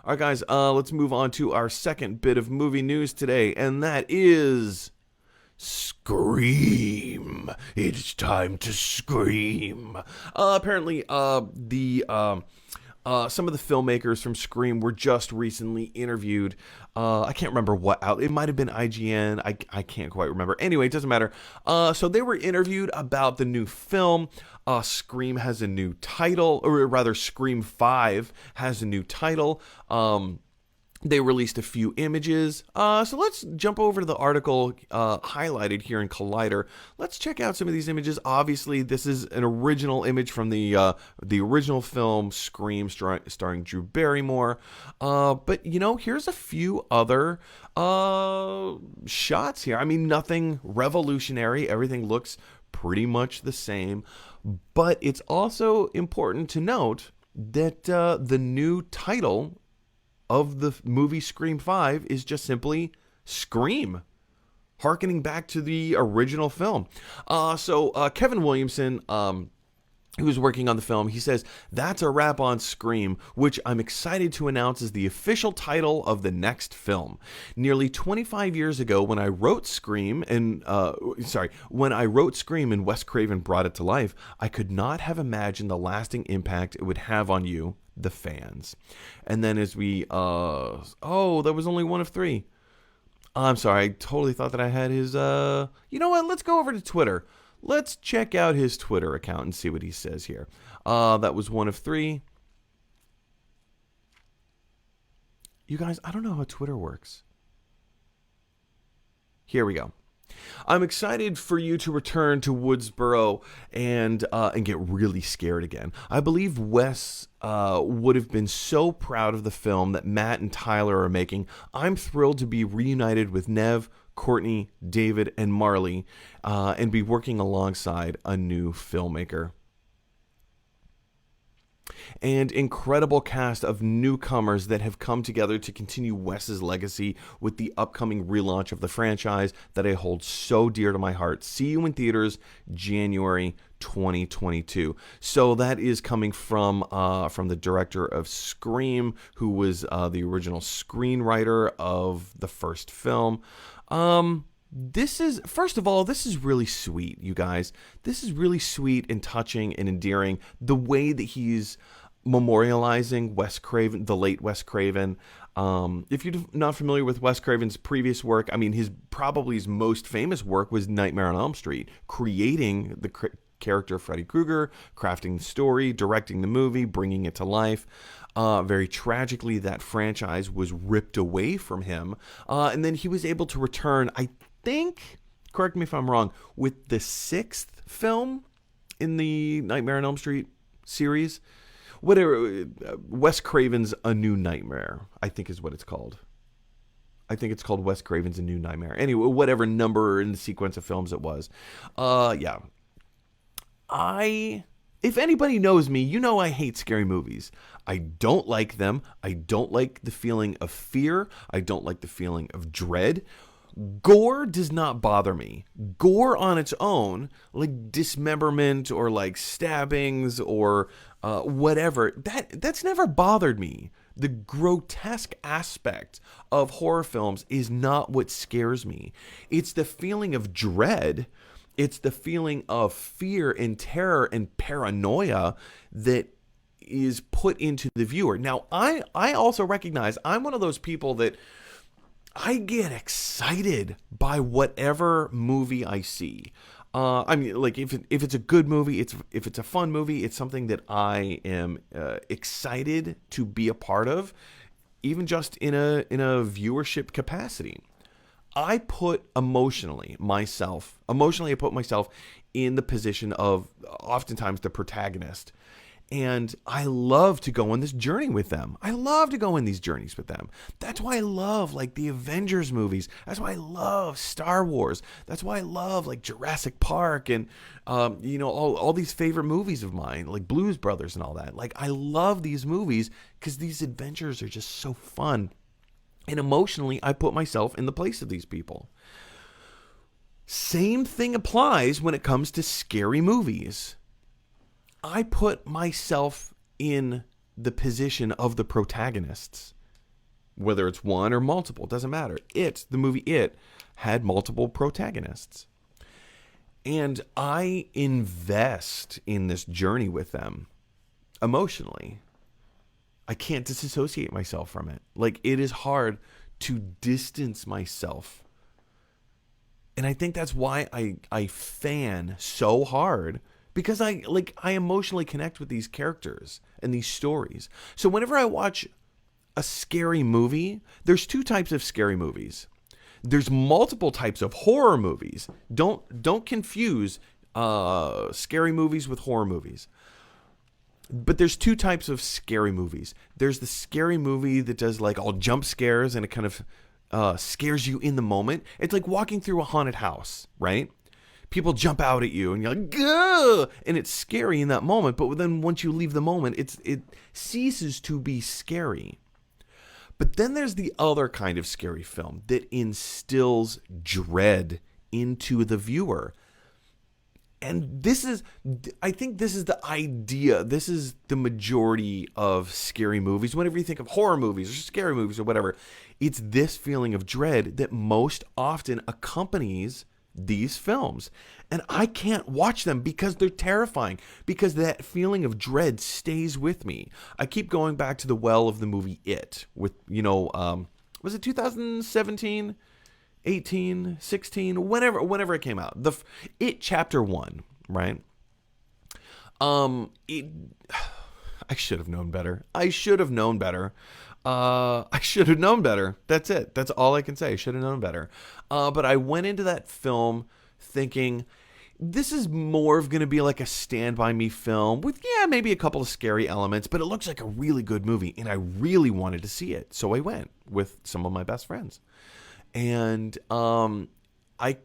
All right, guys, let's move on to our second bit of movie news today, and that is Scream. It's time to scream. Apparently, the some of the filmmakers from Scream were just recently interviewed. I can't remember what out. It might have been IGN. I can't quite remember. Anyway, it doesn't matter. So they were interviewed about the new film. Scream has a new title, or rather, Scream 5 has a new title. They released a few images. So let's jump over to the article highlighted here in Collider. Let's check out some of these images. Obviously, this is an original image from the original film Scream, starring Drew Barrymore. But here's a few other shots here. I mean, nothing revolutionary. Everything looks pretty much the same. But it's also important to note that the new title of the movie Scream 5 is just simply Scream, harkening back to the original film. So Kevin Williamson, who was working on the film, he says, "That's a wrap on Scream, which I'm excited to announce is the official title of the next film. Nearly 25 years ago, when I wrote Scream and Wes Craven brought it to life, I could not have imagined the lasting impact it would have on you, the fans." And then as we that was only one of three. I'm sorry, I totally thought that I had his you know what, let's go over to Twitter. Let's check out his Twitter account and see what he says here. That was one of three. You guys, I don't know how Twitter works. Here we go. "I'm excited for you to return to Woodsboro and get really scared again. I believe Wes would have been so proud of the film that Matt and Tyler are making. I'm thrilled to be reunited with Nev, Courtney, David, and Marley, and be working alongside a new filmmaker." And incredible cast of newcomers that have come together to continue Wes's legacy with the upcoming relaunch of the franchise that I hold so dear to my heart. See you in theaters January 2022. So that is coming from the director of Scream, who was the original screenwriter of the first film. This is, first of all, this is really sweet, you guys. This is really sweet and touching and endearing. The way that he's memorializing Wes Craven, the late Wes Craven. If you're not familiar with Wes Craven's previous work, I mean, his most famous work was Nightmare on Elm Street, creating the character Freddy Krueger, crafting the story, directing the movie, bringing it to life. Very tragically, that franchise was ripped away from him. And then he was able to return, I think, correct me if I'm wrong, with the sixth film in the Nightmare on Elm Street series. Whatever, Wes Craven's A New Nightmare, I think is what it's called. I think it's called Wes Craven's A New Nightmare. Anyway, whatever number in the sequence of films it was. Yeah. If anybody knows me, you know I hate scary movies. I don't like them. I don't like the feeling of fear. I don't like the feeling of dread. Gore does not bother me. Gore on its own, like dismemberment or like stabbings or whatever, that's never bothered me. The grotesque aspect of horror films is not what scares me. It's the feeling of dread. It's the feeling of fear and terror and paranoia that is put into the viewer. Now, I also recognize I'm one of those people that I get excited by whatever movie I see. I mean, like if it's a good movie, if it's a fun movie, it's something that I am excited to be a part of, even just in a viewership capacity. I put I put myself in the position of oftentimes the protagonist. And I love to go on this journey with them. I love to go on these journeys with them. That's why I love like the Avengers movies. That's why I love Star Wars. That's why I love like Jurassic Park and all these favorite movies of mine, like Blues Brothers and all that. Like I love these movies because these adventures are just so fun. And emotionally, I put myself in the place of these people. Same thing applies when it comes to scary movies. I put myself in the position of the protagonists. whether it's one or multiple, doesn't matter. The movie It, had multiple protagonists. And I invest in this journey with them emotionally. I can't disassociate myself from it. Like, it is hard to distance myself. And I think that's why I fan so hard, because I emotionally connect with these characters and these stories. So whenever I watch a scary movie, there's two types of scary movies. There's multiple types of horror movies. Don't confuse scary movies with horror movies. But there's two types of scary movies. There's the scary movie that does like all jump scares, and it kind of scares you in the moment. It's like walking through a haunted house, right? People jump out at you and you're like, "Gah!" And it's scary in that moment. But then once you leave the moment, it ceases to be scary. But then there's the other kind of scary film that instills dread into the viewer. And I think this is the idea. This is the majority of scary movies. Whenever you think of horror movies or scary movies or whatever, it's this feeling of dread that most often accompanies these films. And I can't watch them because they're terrifying, because that feeling of dread stays with me. I keep going back to the well of the movie It, with, was it 2017? 18, 16, whenever it came out. It Chapter 1, right? I should have known better. I should have known better. That's it. That's all I can say. I should have known better. But I went into that film thinking, this is more of going to be like a Stand By Me film with, maybe a couple of scary elements, but it looks like a really good movie, and I really wanted to see it. So I went with some of my best friends. And I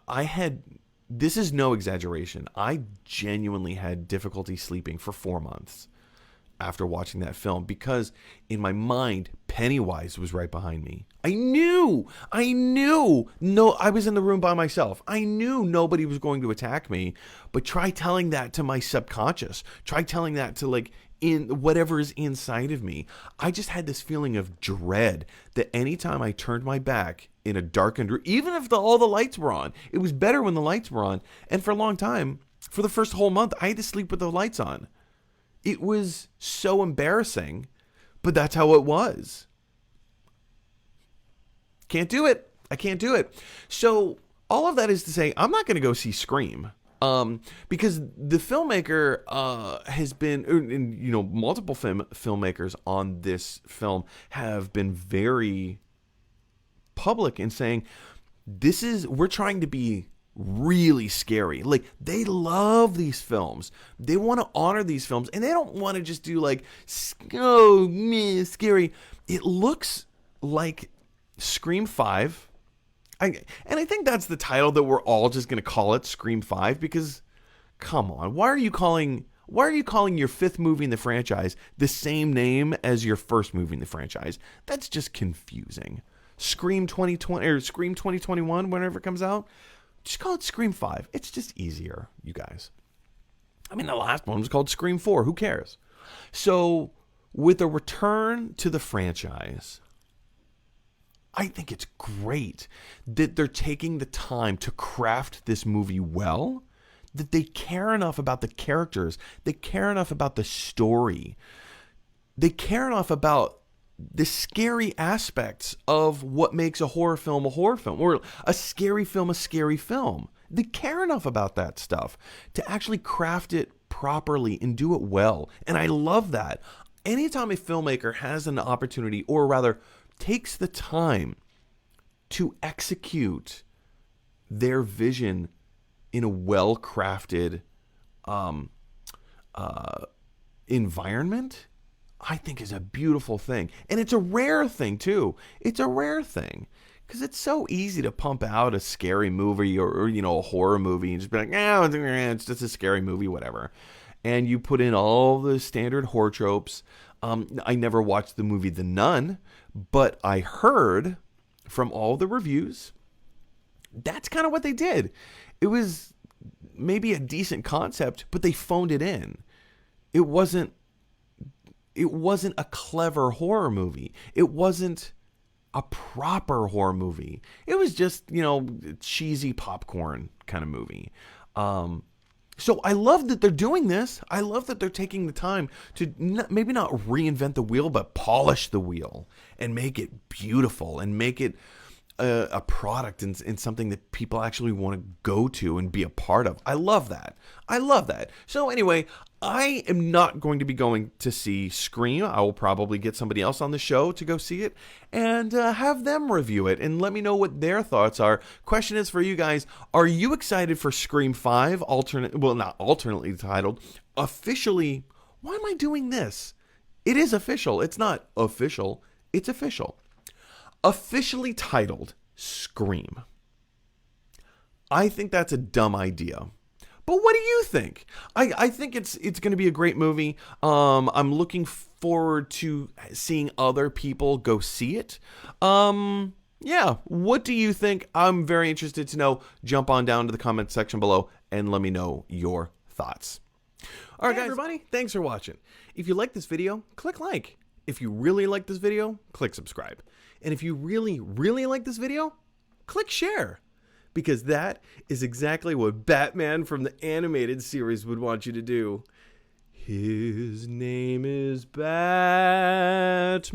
had, this is no exaggeration, I genuinely had difficulty sleeping for 4 months after watching that film, because in my mind, Pennywise was right behind me. I knew, no, I was in the room by myself. I knew nobody was going to attack me, but try telling that to my subconscious. Try telling that to like in whatever is inside of me. I just had this feeling of dread that anytime I turned my back in a darkened room, even if all the lights were on, it was better when the lights were on. And for a long time, for the first whole month, I had to sleep with the lights on. It was so embarrassing, but that's how it was. Can't do it. I can't do it. So all of that is to say, I'm not going to go see Scream. Because the filmmaker has been, multiple filmmakers on this film have been very public in saying, we're trying to be really scary. Like, they love these films. They want to honor these films, and they don't want to just do like, scary. It looks like Scream 5. I think that's the title that we're all just going to call it, Scream 5, because come on, why are you calling your fifth movie in the franchise the same name as your first movie in the franchise? That's just confusing. Scream 2020 or Scream 2021, whenever it comes out, just call it Scream 5. It's just easier, you guys. I mean, the last one was called Scream 4. Who cares? So, with a return to the franchise, I think it's great that they're taking the time to craft this movie well, that they care enough about the characters, they care enough about the story, they care enough about the scary aspects of what makes a horror film, or a scary film. They care enough about that stuff to actually craft it properly and do it well. And I love that. Anytime a filmmaker has an opportunity, or rather takes the time to execute their vision in a well-crafted environment, I think is a beautiful thing. And it's a rare thing, too. It's a rare thing. Because it's so easy to pump out a scary movie or a horror movie and just be like, it's just a scary movie, whatever. And you put in all the standard horror tropes. I never watched the movie The Nun, but I heard from all the reviews, that's kind of what they did. It was maybe a decent concept, but they phoned it in. It wasn't it wasn't a clever horror movie. It wasn't a proper horror movie. It was just, cheesy popcorn kind of movie. So I love that they're doing this. I love that they're taking the time to maybe not reinvent the wheel, but polish the wheel and make it beautiful and make it a product and something that people actually want to go to and be a part of. I love that. I love that. So anyway, I am not going to be going to see Scream. I will probably get somebody else on the show to go see it and have them review it and let me know what their thoughts are. Question is for you guys, are you excited for Scream 5, not alternately titled, officially, why am I doing this? It is official. It's not official. It's official. Officially titled Scream. I think that's a dumb idea. But what do you think? I think it's going to be a great movie. I'm looking forward to seeing other people go see it. Yeah, what do you think? I'm very interested to know. Jump on down to the comment section below and let me know your thoughts. All right, guys, everybody, thanks for watching. If you like this video, click like. If you really like this video, click subscribe. And if you really, really like this video, click share. Because that is exactly what Batman from the animated series would want you to do. His name is Batman.